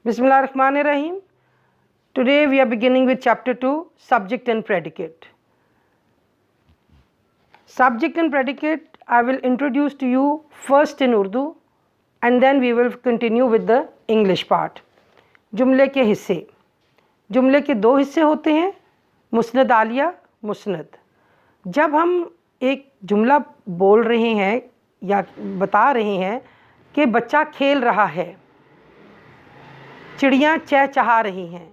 Bismillahirrahmanirrahim. Today we are beginning with chapter 2, subject and predicate. Subject and predicate I will introduce to you first in Urdu and then we will continue with the English part. जुमले के हिस्से, जुमले के दो हिस्से होते हैं, मुस्नद आलिया, मुस्नद. जब हम एक जुमला बोल रहे हैं या बता रहे हैं कि बच्चा खेल रहा है, चिड़ियाँ चहचहा रही हैं,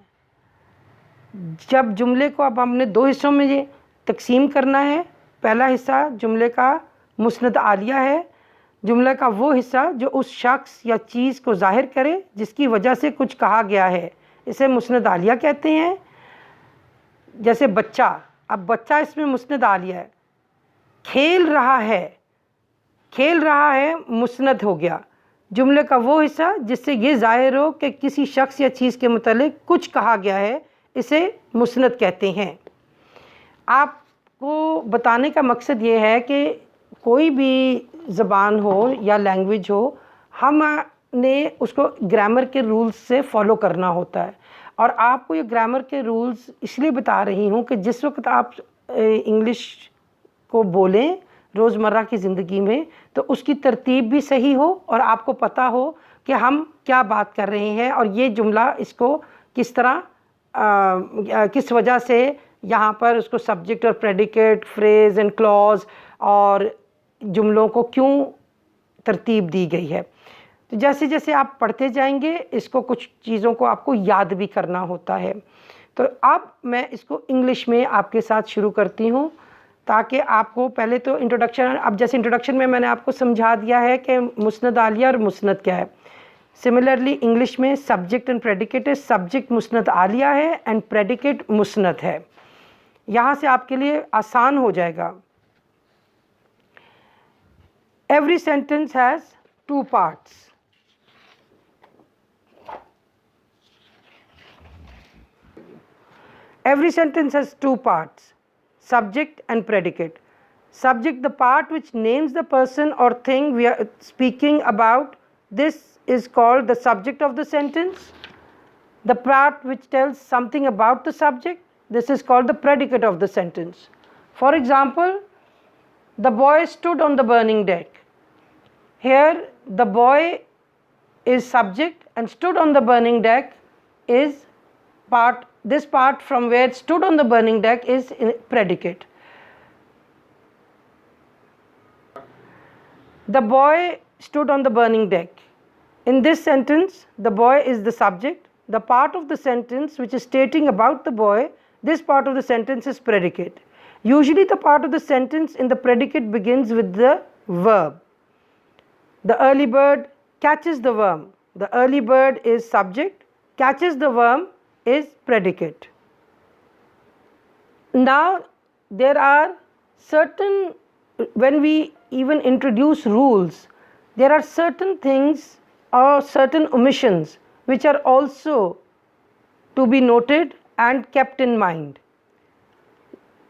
जब जुमले को अब हमने दो हिस्सों में ये तकसीम करना है. पहला हिस्सा जुमले का मुस्नद आलिया है, जुमले का वो हिस्सा जो उस शख्स या चीज़ को ज़ाहिर करे जिसकी वजह से कुछ कहा गया है, इसे मुस्नद आलिया कहते हैं. जैसे बच्चा, अब बच्चा इसमें मुस्नद आलिया है. खेल रहा है, खेल रहा है मुस्नद हो गया. जुमले का वो हिस्सा जिससे ये ज़ाहिर हो कि किसी शख्स या चीज़ के मुतालिक कुछ कहा गया है, इसे मुस्नद कहते हैं. आपको बताने का मकसद ये है कि कोई भी ज़बान हो या लैंग्वेज हो, हमने उसको ग्रामर के रूल्स से फ़ॉलो करना होता है. और आपको ये ग्रामर के रूल्स इसलिए बता रही हूँ कि जिस वक्त आप इंग्लिश को बोलें रोज़मर्रा की ज़िंदगी में, तो उसकी तरतीब भी सही हो और आपको पता हो कि हम क्या बात कर रहे हैं और ये जुमला इसको किस तरह किस वजह से यहाँ पर उसको सब्जेक्ट और प्रेडिकेट, फ्रेज़ एंड क्लॉज और जुमलों को क्यों तरतीब दी गई है. तो जैसे जैसे आप पढ़ते जाएंगे इसको कुछ चीज़ों को आपको याद भी करना होता है. तो अब मैं इसको इंग्लिश में आपके साथ शुरू करती हूँ ताकि आपको पहले तो इंट्रोडक्शन, अब जैसे इंट्रोडक्शन में मैंने आपको समझा दिया है कि मुस्नद आलिया और मुस्नद क्या है. सिमिलरली इंग्लिश में सब्जेक्ट एंड प्रेडिकेट है. सब्जेक्ट मुस्नद आलिया है एंड प्रेडिकेट मुस्नद है. यहाँ से आपके लिए आसान हो जाएगा. Every sentence has two parts. Every sentence has two parts, subject and predicate. Subject, the part which names the person or thing we are speaking about, this is called the subject of the sentence. The part which tells something about the subject, this is called the predicate of the sentence. For example, the boy stood on the burning deck. Here the boy is subject and stood on the burning deck is part. This part from where it stood on the burning deck is predicate. The boy stood on the burning deck. In this sentence, the boy is the subject. The part of the sentence which is stating about the boy, this part of the sentence is predicate. Usually the part of the sentence in the predicate begins with the verb. The early bird catches the worm. The early bird is subject, catches the worm is predicate. Now there are certain, when we even introduce rules, there are certain things or certain omissions which are also to be noted and kept in mind.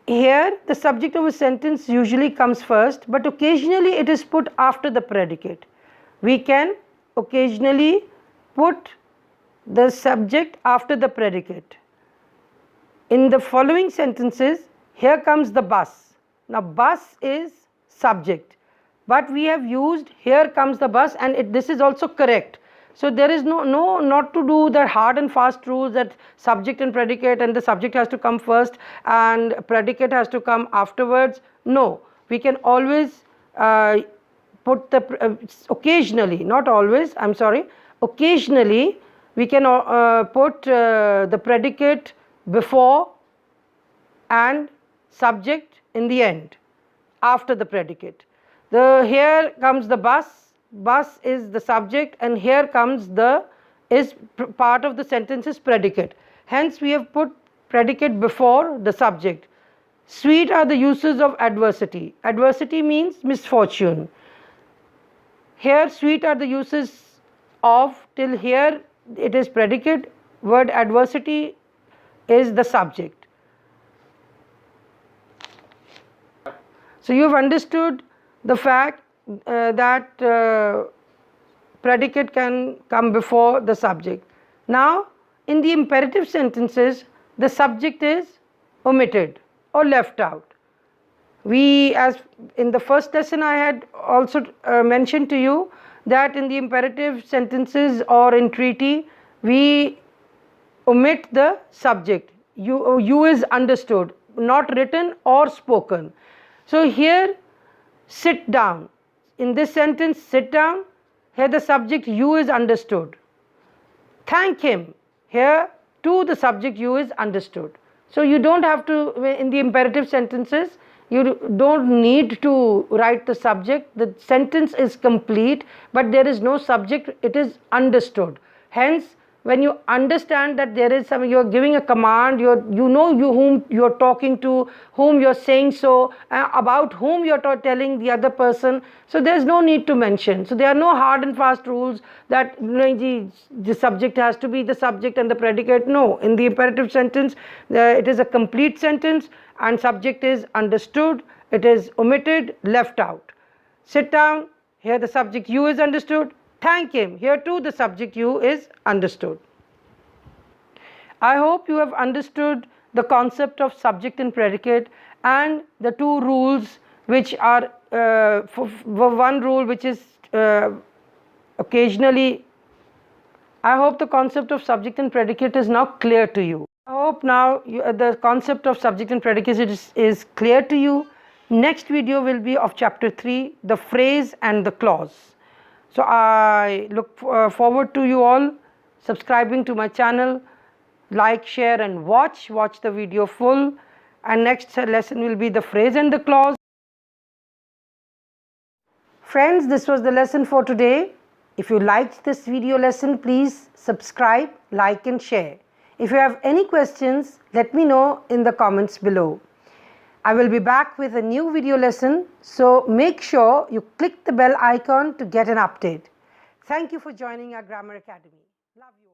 Here the subject of a sentence usually comes first, but occasionally it is put after the predicate. We can occasionally put the subject after the predicate. In the following sentences, here comes the bus. Now bus is subject, but we have used here comes the bus, and this is also correct. So there is no not to do the hard and fast rules that subject and predicate and the subject has to come first and predicate has to come afterwards. No, we can always put the occasionally, not always, I'm sorry, occasionally we can put the predicate before and subject in the end, after the predicate. Here comes the bus, bus is the subject, and here comes part of the sentence is predicate. Hence we have put predicate before the subject. Sweet are the uses of adversity. Adversity means misfortune. Here sweet are the uses of, till here it is predicate, word adversity is the subject. So you have understood the fact that predicate can come before the subject. Now, in the imperative sentences, the subject is omitted or left out. As in the first lesson I had also mentioned to you that in the imperative sentences or in treaty, we omit the subject. You is understood, not written or spoken. So here, sit down. In this sentence, sit down. Here the subject you is understood. Thank him. Here too the subject you is understood. So you don't have to, in the imperative sentences, you don't need to write the subject. The sentence is complete, but there is no subject, it is understood. Hence, when you understand that there is some, you are giving a command, you know whom you are talking to, whom you are saying so, about whom you are telling the other person. So there is no need to mention. So there are no hard and fast rules that the subject has to be the subject and the predicate. No, in the imperative sentence, it is a complete sentence and subject is understood, it is omitted, left out. Sit down, here the subject you is understood. Thank him, here too the subject you is understood. I hope you have understood the concept of subject and predicate and the two rules which are, one rule which is occasionally, I hope the concept of subject and predicate is now clear to you. I hope now the concept of subject and predicate is clear to you. Next video will be of chapter 3, the phrase and the clause. So I look forward to you all subscribing to my channel. Like, share and watch the video full, and next lesson will be the phrase and the clause. Friends, this was the lesson for today. If you liked this video lesson, please subscribe, like and share. If you have any questions, let me know in the comments below. I will be back with a new video lesson, so make sure you click the bell icon to get an update. Thank you for joining our Grammar Academy. Love you.